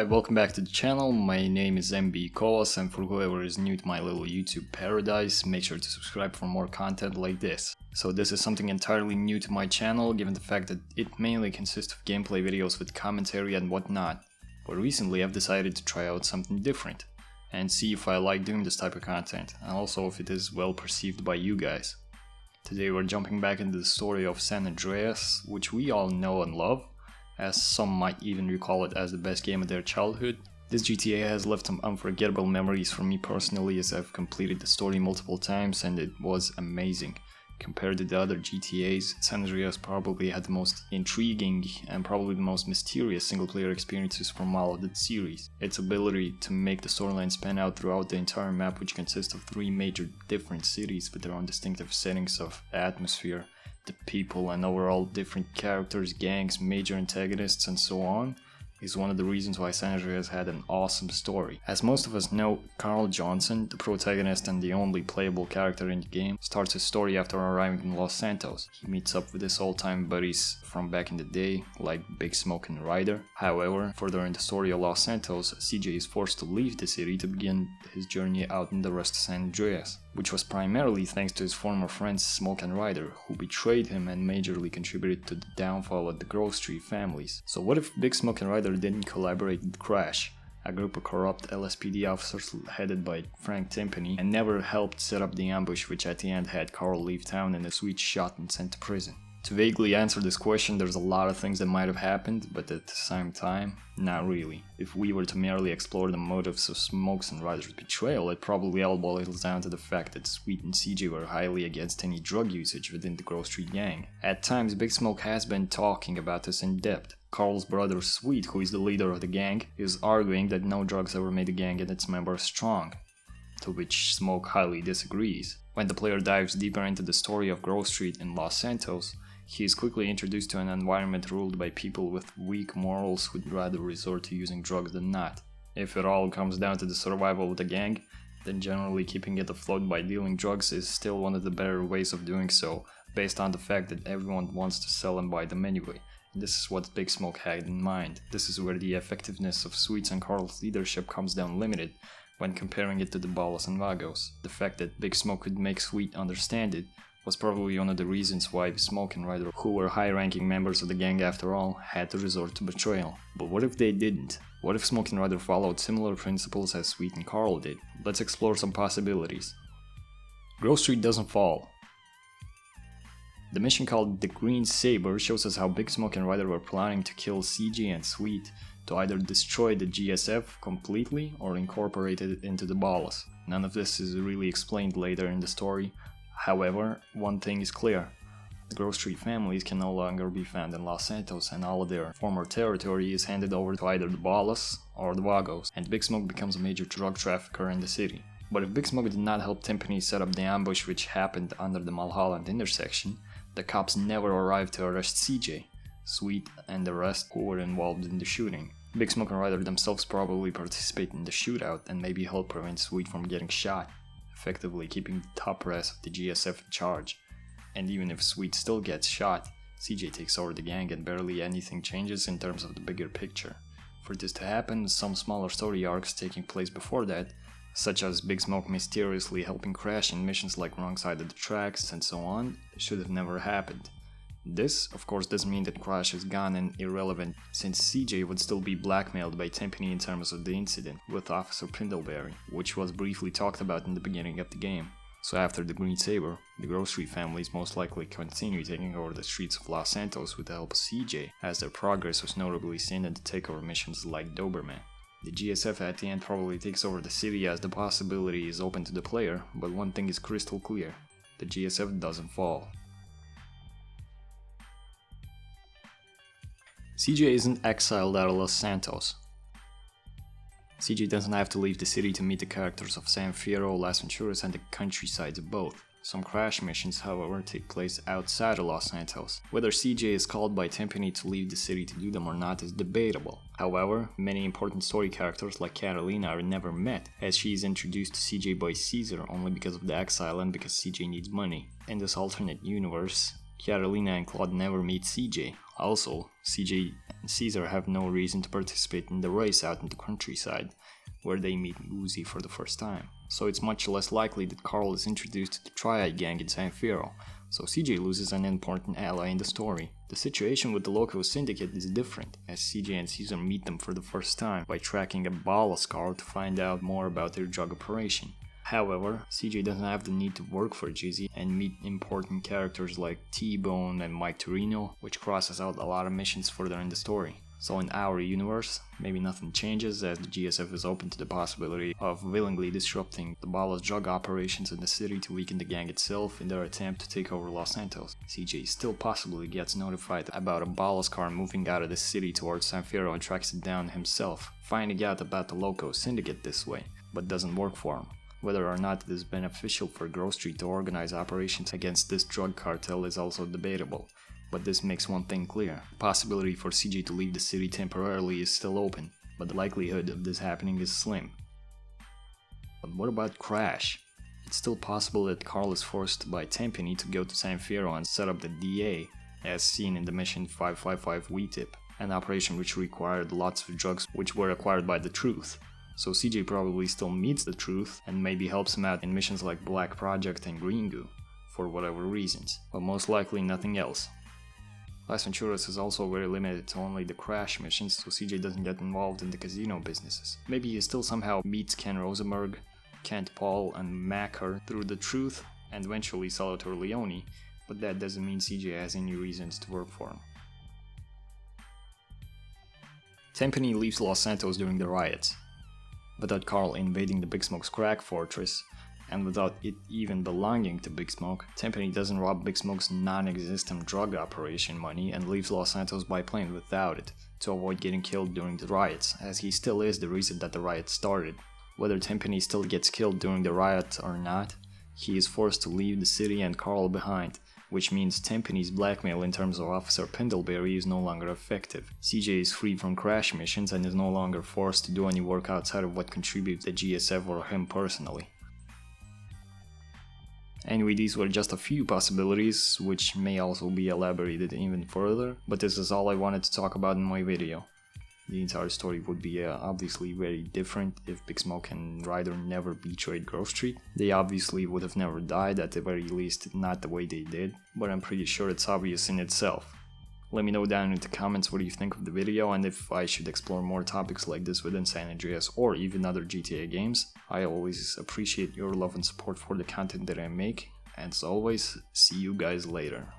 Alright, welcome back to the channel. My name is Kovas, and for whoever is new to my little YouTube paradise, make sure to subscribe for more content like this. So this is something entirely new to my channel, given the fact that it mainly consists of gameplay videos with commentary and whatnot. But recently I've decided to try out something different, and see if I like doing this type of content, and also if it is well perceived by you guys. Today we're jumping back into the story of San Andreas, which we all know and love, as some might even recall it as the best game of their childhood. This GTA has left some unforgettable memories for me personally, as I've completed the story multiple times and it was amazing. Compared to the other GTAs, San Andreas probably had the most intriguing and probably the most mysterious single-player experiences from all of the series. Its ability to make the storyline span out throughout the entire map, which consists of 3 major different cities with their own distinctive settings of atmosphere, the people, and overall different characters, gangs, major antagonists, and so on, is one of the reasons why San Andreas had an awesome story. As most of us know, Carl Johnson, the protagonist and the only playable character in the game, starts his story after arriving in Los Santos. He meets up with his old-time buddies from back in the day, like Big Smoke and Ryder. However, further in the story of Los Santos, CJ is forced to leave the city to begin his journey out in the rest of San Andreas, which was primarily thanks to his former friends Smoke and Ryder, who betrayed him and majorly contributed to the downfall of the Grove Street families. So what if Big Smoke and Ryder didn't collaborate with Crash, a group of corrupt LSPD officers headed by Frank Tenpenny, and never helped set up the ambush which at the end had Carl leave town and the Sweet shot and sent to prison? To vaguely answer this question, there's a lot of things that might have happened, but at the same time, not really. If we were to merely explore the motives of Smoke and Ryder's betrayal, it probably all boils down to the fact that Sweet and CJ were highly against any drug usage within the Grove Street gang. At times, Big Smoke has been talking about this in depth. Carl's brother Sweet, who is the leader of the gang, is arguing that no drugs ever made the gang and its members strong, to which Smoke highly disagrees. When the player dives deeper into the story of Grove Street in Los Santos, he is quickly introduced to an environment ruled by people with weak morals who'd rather resort to using drugs than not. If it all comes down to the survival of the gang, then generally keeping it afloat by dealing drugs is still one of the better ways of doing so, based on the fact that everyone wants to sell and buy them anyway. And this is what Big Smoke had in mind. This is where the effectiveness of Sweet's and Carl's leadership comes down limited when comparing it to the Ballas and Vagos. The fact that Big Smoke could make Sweet understand it was probably one of the reasons why Smoke and Ryder, who were high-ranking members of the gang after all, had to resort to betrayal. But what if they didn't? What if Smoke and Ryder followed similar principles as Sweet and Carl did? Let's explore some possibilities. Grove Street doesn't fall. The mission called the Green Saber shows us how Big Smoke and Ryder were planning to kill CJ and Sweet to either destroy the GSF completely or incorporate it into the Ballas. None of this is really explained later in the story. However, one thing is clear. The Grove Street families can no longer be found in Los Santos, and all of their former territory is handed over to either the Ballas or the Vagos, and Big Smoke becomes a major drug trafficker in the city. But if Big Smoke did not help Tenpenny set up the ambush which happened under the Mulholland intersection, the cops never arrived to arrest CJ, Sweet, and the rest who were involved in the shooting. Big Smoke and Ryder themselves probably participate in the shootout and maybe help prevent Sweet from getting shot, effectively keeping the top brass of the GSF in charge. And even if Sweet still gets shot, CJ takes over the gang and barely anything changes in terms of the bigger picture. For this to happen, some smaller story arcs taking place before that, such as Big Smoke mysteriously helping Crash in missions like Wrong Side of the Tracks and so on, should have never happened. This, of course, doesn't mean that Crash is gone and irrelevant, since CJ would still be blackmailed by Tenpenny in terms of the incident with Officer Pindleberry, which was briefly talked about in the beginning of the game. So after the Green Saber, the Grove Street families most likely continue taking over the streets of Los Santos with the help of CJ, as their progress was notably seen in the takeover missions like Doberman. The GSF at the end probably takes over the city as the possibility is open to the player, but one thing is crystal clear: the GSF doesn't fall. CJ isn't exiled out of Los Santos. CJ doesn't have to leave the city to meet the characters of Fierro, Las Venturas, and the countrysides of both. Some Crash missions, however, take place outside of Los Santos. Whether CJ is called by Tenpenny to leave the city to do them or not is debatable. However, many important story characters like Catalina are never met, as she is introduced to CJ by Caesar only because of the exile and because CJ needs money. In this alternate universe, Carolina and Claude never meet CJ. Also, CJ and Caesar have no reason to participate in the race out in the countryside, where they meet Uzi for the first time. So it's much less likely that Carl is introduced to the Triad gang in San Fierro, so CJ loses an important ally in the story. The situation with the local syndicate is different, as CJ and Caesar meet them for the first time by tracking a Ballas car to find out more about their drug operation. However, CJ doesn't have the need to work for Jizzy and meet important characters like T-Bone and Mike Torino, which crosses out a lot of missions further in the story. So in our universe, maybe nothing changes as the GSF is open to the possibility of willingly disrupting the Ballas drug operations in the city to weaken the gang itself in their attempt to take over Los Santos. CJ still possibly gets notified about a Ballas car moving out of the city towards San Fierro and tracks it down himself, finding out about the Loco Syndicate this way, but doesn't work for him. Whether or not it is beneficial for Grove Street to organize operations against this drug cartel is also debatable. But this makes one thing clear. The possibility for CJ to leave the city temporarily is still open, but the likelihood of this happening is slim. But what about Crash? It's still possible that Carl is forced by Tenpenny to go to San Fierro and set up the DA, as seen in the mission 555 WeTip, an operation which required lots of drugs which were acquired by the Truth. So CJ probably still meets the Truth and maybe helps him out in missions like Black Project and Green Goo, for whatever reasons, but most likely nothing else. Las Venturas is also very limited to only the Crash missions, so CJ doesn't get involved in the casino businesses. Maybe he still somehow meets Ken Rosenberg, Kent Paul and Macker through the Truth, and eventually Salvatore Leone, but that doesn't mean CJ has any reasons to work for him. Tenpenny leaves Los Santos during the riots. Without Carl invading the Big Smoke's crack fortress, and without it even belonging to Big Smoke, Tenpenny doesn't rob Big Smoke's non-existent drug operation money and leaves Los Santos by plane without it, to avoid getting killed during the riots, as he still is the reason that the riot started. Whether Tenpenny still gets killed during the riot or not, he is forced to leave the city and Carl behind, which means Tenpenny's blackmail in terms of Officer Pendlebury is no longer effective. CJ is free from Crash missions and is no longer forced to do any work outside of what contributes the GSF or him personally. Anyway, these were just a few possibilities, which may also be elaborated even further, but this is all I wanted to talk about in my video. The entire story would be obviously very different if Big Smoke and Ryder never betrayed Grove Street. They obviously would have never died, at the very least not the way they did, but I'm pretty sure it's obvious in itself. Let me know down in the comments what you think of the video and if I should explore more topics like this within San Andreas or even other GTA games. I always appreciate your love and support for the content that I make, and as always, see you guys later.